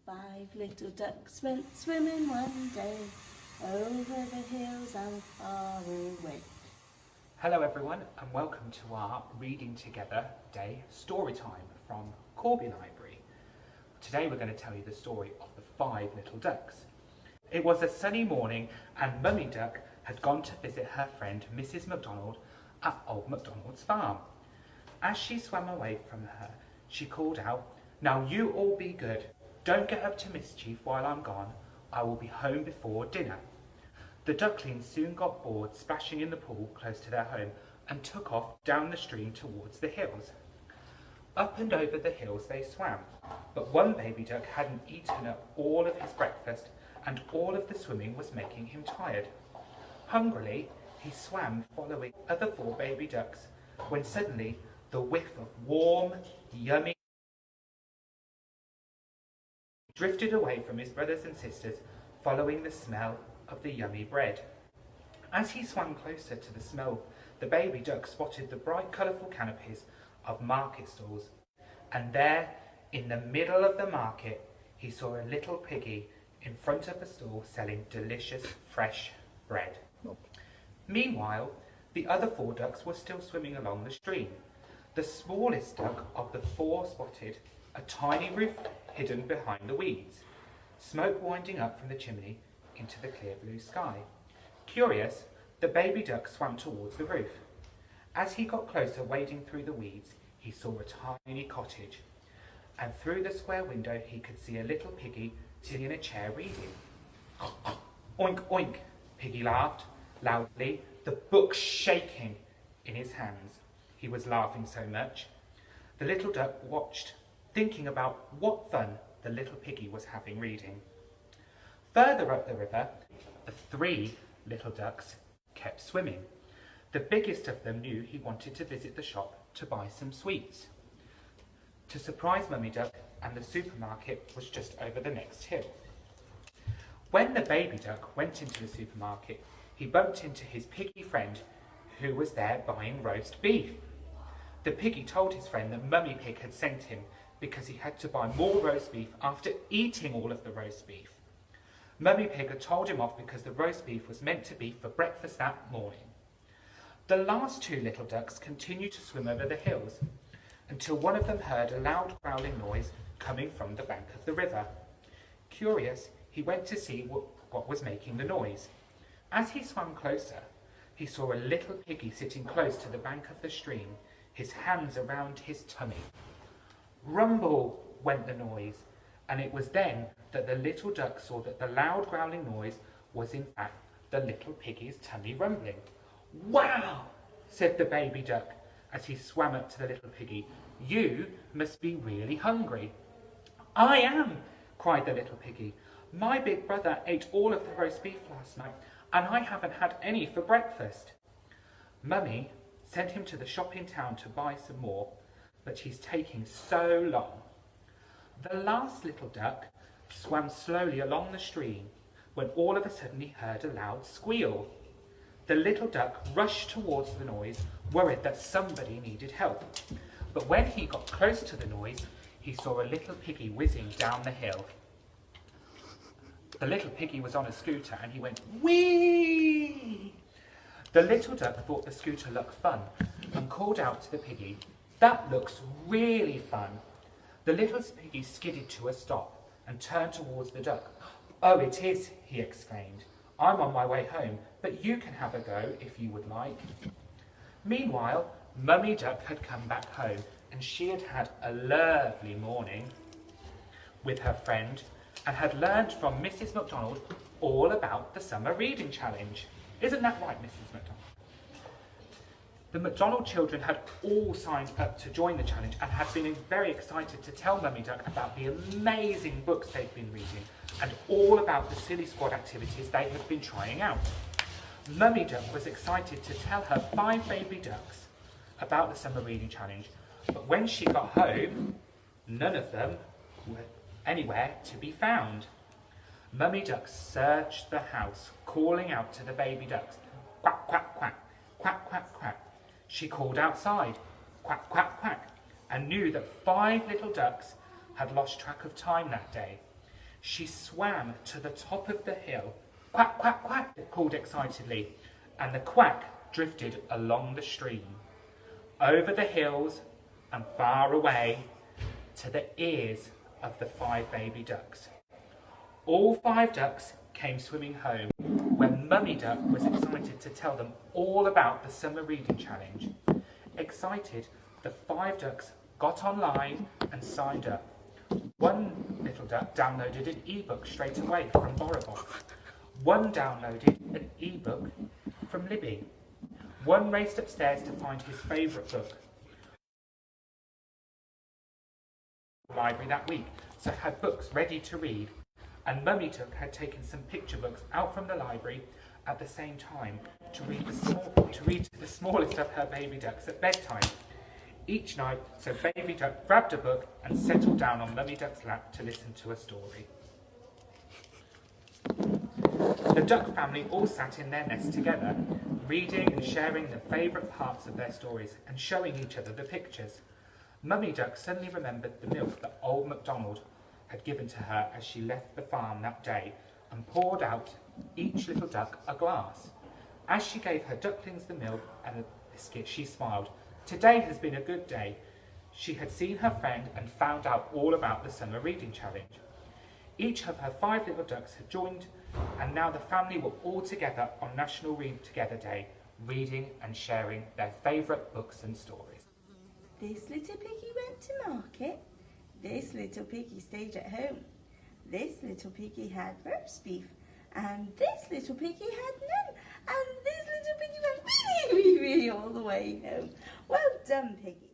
5 little ducks went swimming one day, over the hills and far away. Hello everyone and welcome to our Reading Together Day story time from Corby Library. Today we're going to tell you the story of the 5 little ducks. It was a sunny morning and Mummy Duck had gone to visit her friend Mrs. MacDonald at Old MacDonald's farm. As she swam away from her, she called out, "Now you all be good. Don't get up to mischief while I'm gone. I will be home before dinner." The ducklings soon got bored splashing in the pool close to their home and took off down the stream towards the hills. Up and over the hills they swam, but one baby duck hadn't eaten up all of his breakfast and all of the swimming was making him tired. Hungrily, he swam following the other 4 baby ducks when suddenly the whiff of warm, yummy drifted away from his brothers and sisters, following the smell of the yummy bread. As he swam closer to the smell, the baby duck spotted the bright colourful canopies of market stalls, and there, in the middle of the market, he saw a little piggy in front of a stall selling delicious fresh bread. Meanwhile, the other 4 ducks were still swimming along the stream. The smallest duck of the 4 spotted a tiny roof hidden behind the weeds, smoke winding up from the chimney into the clear blue sky. Curious, the baby duck swam towards the roof. As he got closer, wading through the weeds, he saw a tiny cottage, and through the square window he could see a little piggy sitting in a chair reading. "Oink, oink," Piggy laughed loudly, the book shaking in his hands. He was laughing so much. The little duck watched, thinking about what fun the little piggy was having reading. Further up the river, the 3 little ducks kept swimming. The biggest of them knew he wanted to visit the shop to buy some sweets, to surprise Mummy Duck, and the supermarket was just over the next hill. When the baby duck went into the supermarket, he bumped into his piggy friend who was there buying roast beef. The piggy told his friend that Mummy Pig had sent him because he had to buy more roast beef after eating all of the roast beef. Mummy Pig had told him off because the roast beef was meant to be for breakfast that morning. The last 2 little ducks continued to swim over the hills until one of them heard a loud growling noise coming from the bank of the river. Curious, he went to see what was making the noise. As he swam closer, he saw a little piggy sitting close to the bank of the stream, his hands around his tummy. Rumble went the noise, and it was then that the little duck saw that the loud growling noise was in fact the little piggy's tummy rumbling. "Wow," said the baby duck as he swam up to the little piggy. "You must be really hungry." "I am," cried the little piggy. "My big brother ate all of the roast beef last night, and I haven't had any for breakfast." Mummy sent him to the shop in town to buy some more, but he's taking so long. The last little duck swam slowly along the stream when all of a sudden he heard a loud squeal. The little duck rushed towards the noise, worried that somebody needed help. But when he got close to the noise, he saw a little piggy whizzing down the hill. The little piggy was on a scooter and he went, "Whee!" The little duck thought the scooter looked fun and called out to the piggy, "That looks really fun." The little piggy skidded to a stop and turned towards the duck. "Oh, it is," he exclaimed. "I'm on my way home, but you can have a go if you would like." Meanwhile, Mummy Duck had come back home and she had had a lovely morning with her friend and had learned from Mrs. MacDonald all about the summer reading challenge. Isn't that right, Mrs. MacDonald? The MacDonald children had all signed up to join the challenge and had been very excited to tell Mummy Duck about the amazing books they'd been reading and all about the silly squad activities they had been trying out. Mummy Duck was excited to tell her 5 baby ducks about the summer reading challenge, but when she got home, none of them were anywhere to be found. Mummy Duck searched the house, calling out to the baby ducks, "Quack, quack, quack, quack, quack, quack." She called outside, "Quack, quack, quack," and knew that 5 little ducks had lost track of time that day. She swam to the top of the hill. Quack, quack, quack, it called excitedly, and the quack drifted along the stream, over the hills and far away to the ears of the 5 baby ducks. All 5 ducks came swimming home when Mummy Duck was excited to tell them all about the summer reading challenge. Excited, the 5 ducks got online and signed up. One little duck downloaded an ebook straight away from Borrable. One downloaded an ebook from Libby. One raced upstairs to find his favourite book. Library that week, so had books ready to read. And Mummy Duck had taken some picture books out from the library at the same time to read to the smallest of her baby ducks at bedtime. Each night, so Baby Duck grabbed a book and settled down on Mummy Duck's lap to listen to a story. The duck family all sat in their nest together, reading and sharing the favourite parts of their stories and showing each other the pictures. Mummy Duck suddenly remembered the milk that old MacDonald had given to her as she left the farm that day and poured out each little duck a glass. As she gave her ducklings the milk and a biscuit, she smiled. Today has been a good day. She had seen her friend and found out all about the summer reading challenge. Each of her 5 little ducks had joined, and now the family were all together on National Read Together Day, reading and sharing their favourite books and stories. This little piggy went to market. This little piggy stayed at home. This little piggy had roast beef. And this little piggy had none. And this little piggy went really, really, really all the way home. Well done, Piggy.